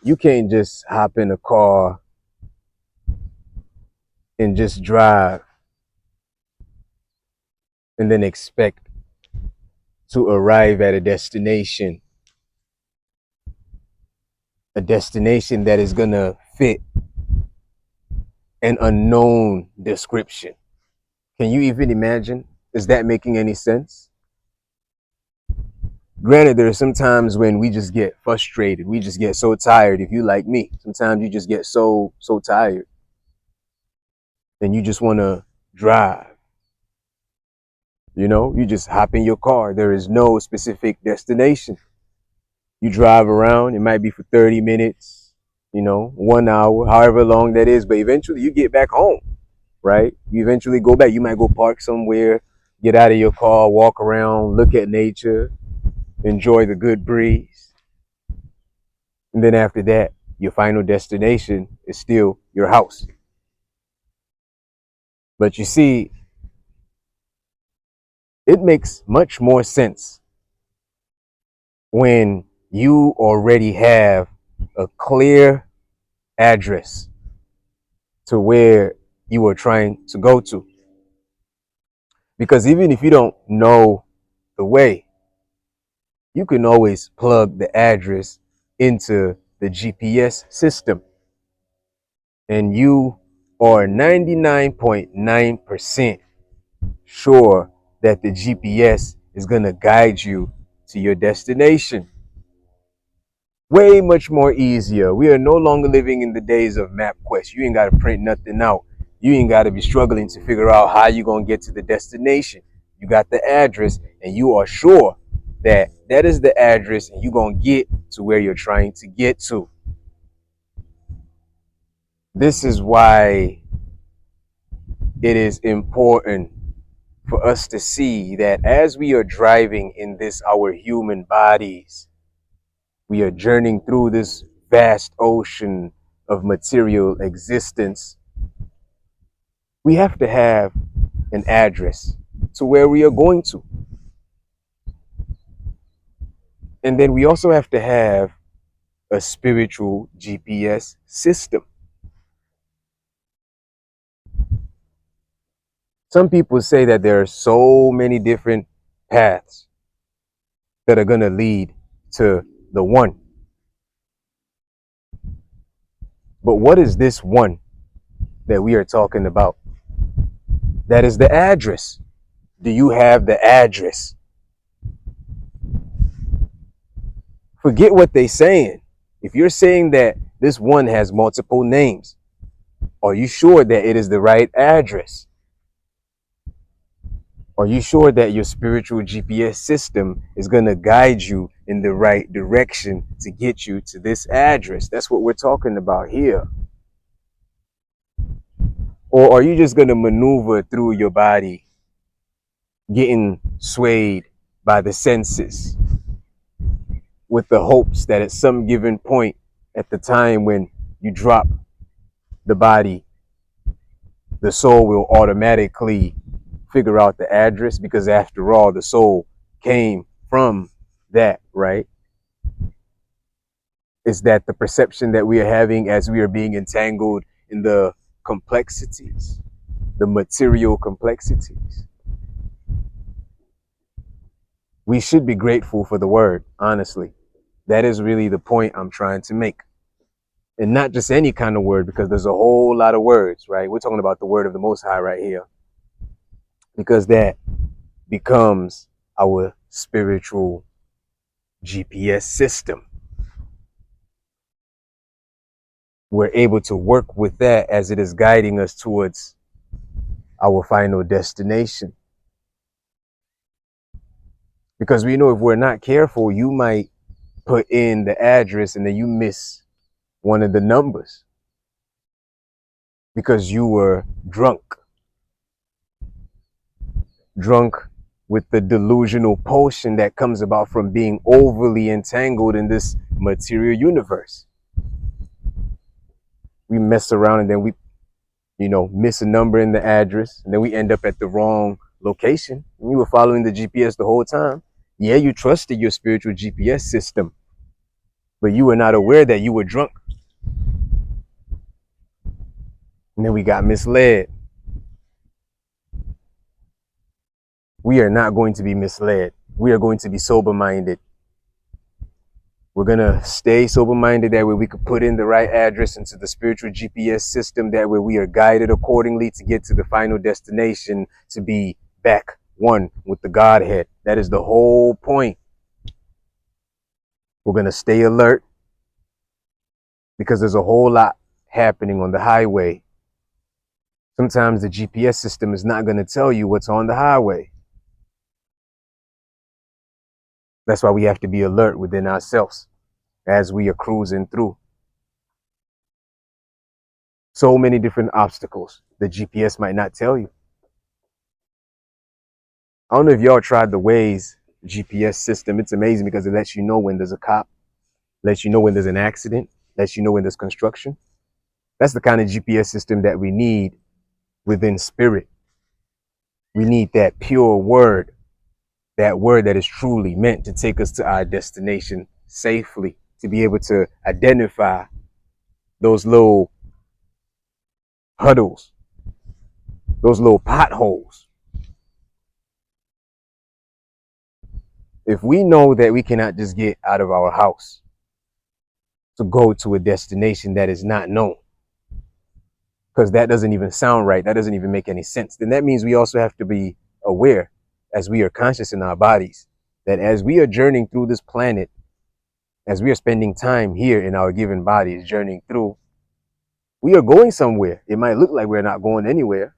You can't just hop in a car and just drive and then expect to arrive at a destination that is going to fit an unknown description. Can you even imagine? Is that making any sense? Granted, there are some times when we just get frustrated. We just get so tired. If you like me, sometimes you just get so tired and you just want to drive. You know, you just hop in your car. There is no specific destination. You drive around. It might be for 30 minutes, 1 hour, however long that is. But eventually you get back home, right? You eventually go back. You might go park somewhere, get out of your car, walk around, look at nature, enjoy the good breeze. And then after that, your final destination is still your house. But you see, it makes much more sense when you already have a clear address to where you are trying to go to. Because even if you don't know the way, you can always plug the address into the GPS system. And you are 99.9% sure that the GPS is going to guide you to your destination. Way much more easier. We are no longer living in the days of MapQuest. You ain't got to print nothing out. You ain't got to be struggling to figure out how you're going to get to the destination. You got the address and you are sure that that is the address and you're going to get to where you're trying to get to. This is why it is important for us to see that as we are driving in our human bodies, we are journeying through this vast ocean of material existence. We have to have an address to where we are going to. And then we also have to have a spiritual GPS system. Some people say that there are so many different paths that are going to lead to the one. But what is this one that we are talking about? That is the address. Do you have the address? Forget what they're saying. If you're saying that this one has multiple names, are you sure that it is the right address? Are you sure that your spiritual GPS system is going to guide you in the right direction to get you to this address? That's what we're talking about here. Or are you just going to maneuver through your body, getting swayed by the senses, with the hopes that at some given point at the time when you drop the body, the soul will automatically figure out the address? Because after all, the soul came from that, right? Is that the perception that we are having as we are being entangled in the complexities, the material complexities? We should be grateful for the word, honestly. That is really the point I'm trying to make. And not just any kind of word, because there's a whole lot of words, right? We're talking about the word of the Most High right here, because that becomes our spiritual GPS system. We're able to work with that as it is guiding us towards our final destination. Because we know if we're not careful, you might put in the address and then you miss one of the numbers because you were drunk with the delusional potion that comes about from being overly entangled in this material universe. We mess around and then we miss a number in the address, and then we end up at the wrong location. You were following the GPS the whole time. Yeah, you trusted your spiritual GPS system, but you were not aware that you were drunk. And then we got misled. We are not going to be misled. We are going to be sober-minded. We're going to stay sober-minded. That way we could put in the right address into the spiritual GPS system. That way we are guided accordingly to get to the final destination, to be back one with the Godhead. That is the whole point. We're going to stay alert because there's a whole lot happening on the highway. Sometimes the GPS system is not going to tell you what's on the highway. That's why we have to be alert within ourselves as we are cruising through. So many different obstacles the GPS might not tell you. I don't know if y'all tried the Waze GPS system. It's amazing because it lets you know when there's a cop, lets you know when there's an accident, lets you know when there's construction. That's the kind of GPS system that we need within spirit. We need that pure word, that word that is truly meant to take us to our destination safely, to be able to identify those little huddles, those little potholes. If we know that we cannot just get out of our house to go to a destination that is not known, because that doesn't even sound right, that doesn't even make any sense, then that means we also have to be aware, as we are conscious in our bodies, that as we are journeying through this planet, as we are spending time here in our given bodies, journeying through, we are going somewhere. It might look like we're not going anywhere.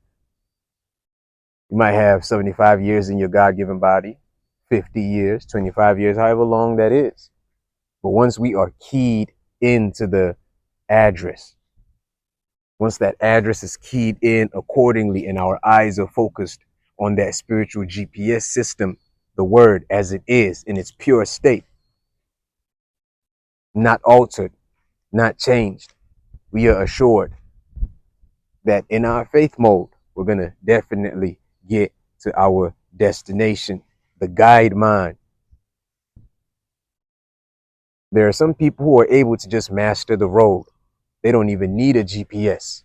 You might have 75 years in your God-given body, 50 years, 25 years, however long that is. But once we are keyed into the address, once that address is keyed in accordingly and our eyes are focused on that spiritual GPS system, the word as it is in its pure state, not altered, not changed, we are assured that in our faith mode, we're going to definitely get to our destination, the guide mind. There are some people who are able to just master the road. They don't even need a GPS.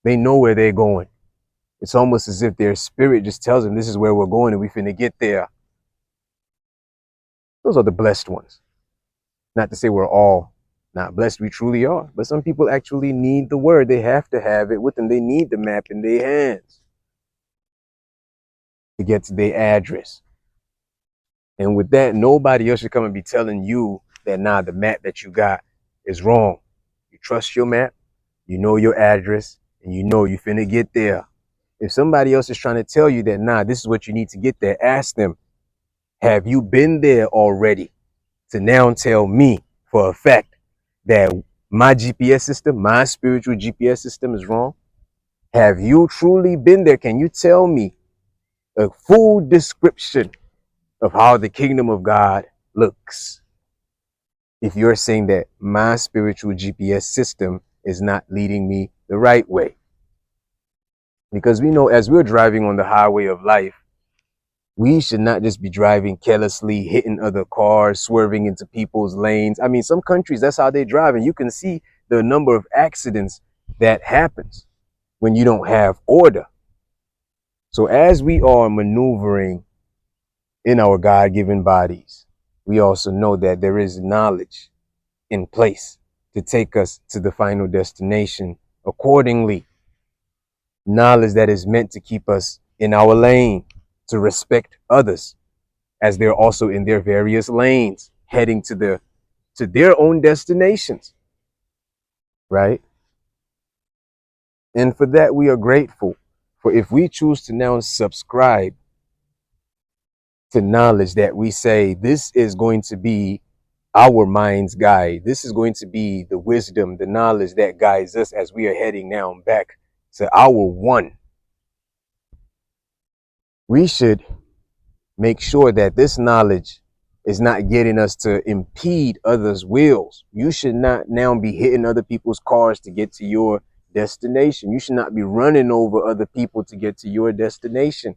They know where they're going. It's almost as if their spirit just tells them this is where we're going and we finna get there. Those are the blessed ones. Not to say we're all not blessed, we truly are. But some people actually need the word. They have to have it with them. They need the map in their hands to get to their address. And with that, nobody else should come and be telling you that, nah, the map that you got is wrong. You trust your map, you know your address, and you know you finna get there. If somebody else is trying to tell you that, nah, this is what you need to get there, ask them, have you been there already to now tell me for a fact that my GPS system, my spiritual GPS system is wrong? Have you truly been there? Can you tell me a full description of how the kingdom of God looks? If you're saying that my spiritual GPS system is not leading me the right way. Because we know as we're driving on the highway of life, we should not just be driving carelessly, hitting other cars, swerving into people's lanes. I mean, some countries, that's how they drive. And you can see the number of accidents that happens when you don't have order. So as we are maneuvering in our God-given bodies, we also know that there is knowledge in place to take us to the final destination accordingly. Knowledge that is meant to keep us in our lane, to respect others as they're also in their various lanes, heading to their own destinations, right? And for that, we are grateful. For if we choose to now subscribe to knowledge that we say, this is going to be our mind's guide, this is going to be the wisdom, the knowledge that guides us as we are heading now back to our one, we should make sure that this knowledge is not getting us to impede others' wills. You should not now be hitting other people's cars to get to your destination. You should not be running over other people to get to your destination.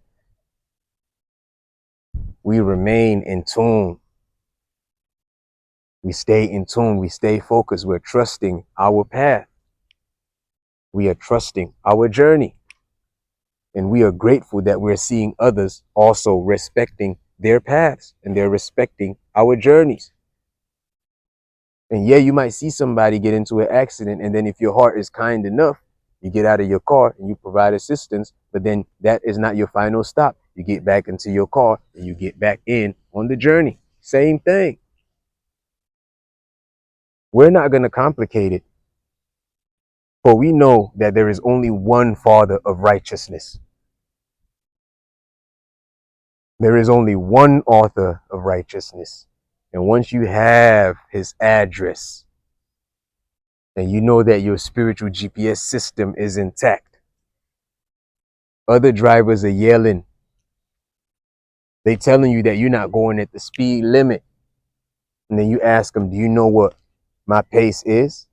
We remain in tune We stay in tune. We stay focused. We're trusting our path. We are trusting our journey. And we are grateful that we're seeing others also respecting their paths and they're respecting our journeys. And yeah, you might see somebody get into an accident, and then if your heart is kind enough, you get out of your car and you provide assistance, but then that is not your final stop. You get back into your car and you get back in on the journey. Same thing. We're not going to complicate it, for we know that there is only one Father of righteousness. There is only one author of righteousness. And once you have his address and you know that your spiritual GPS system is intact, other drivers are yelling. They telling you that you're not going at the speed limit. And then you ask them, do you know what my pace is?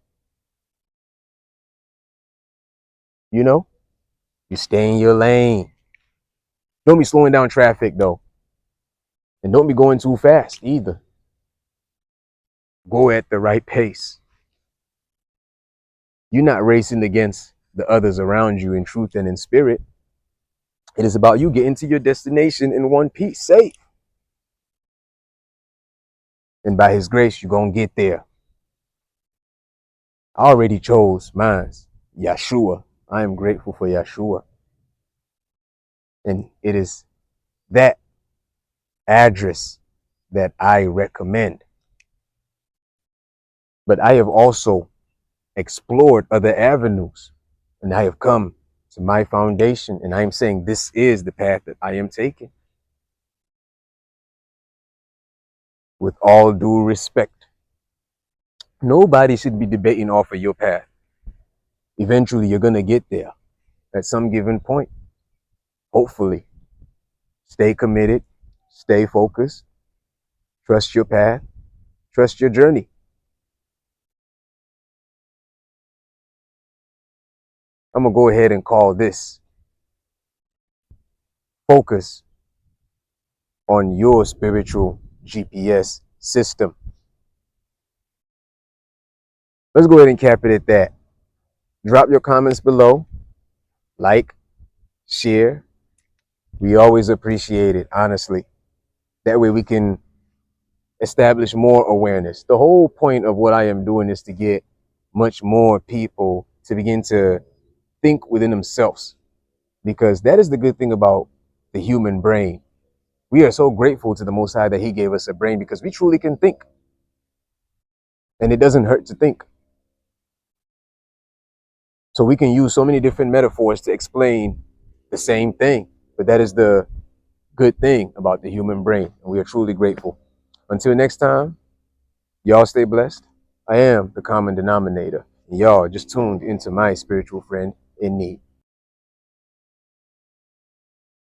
You know, you stay in your lane. Don't be slowing down traffic though. And don't be going too fast either. Go at the right pace. You're not racing against the others around you in truth and in spirit. It is about you getting to your destination in one piece, safe. And by his grace, you're going to get there. I already chose mine, Yeshua. I am grateful for Yeshua. And it is that address that I recommend. But I have also explored other avenues, and I have come to my foundation, and I am saying this is the path that I am taking. With all due respect, nobody should be debating off of your path. Eventually, you're going to get there at some given point. Hopefully, stay committed, stay focused, trust your path, trust your journey. I'm going to go ahead and call this focus on your spiritual GPS system. Let's go ahead and cap it at that. Drop your comments below. Like, share. We always appreciate it, honestly. That way we can establish more awareness. The whole point of what I am doing is to get much more people to begin to think within themselves, because that is the good thing about the human brain. We are so grateful to the Most High that he gave us a brain, because we truly can think, and it doesn't hurt to think. So we can use so many different metaphors to explain the same thing, but that is the good thing about the human brain, and we are truly grateful. Until next time, y'all stay blessed. I am the common denominator, and y'all just tuned into my spiritual friend in need.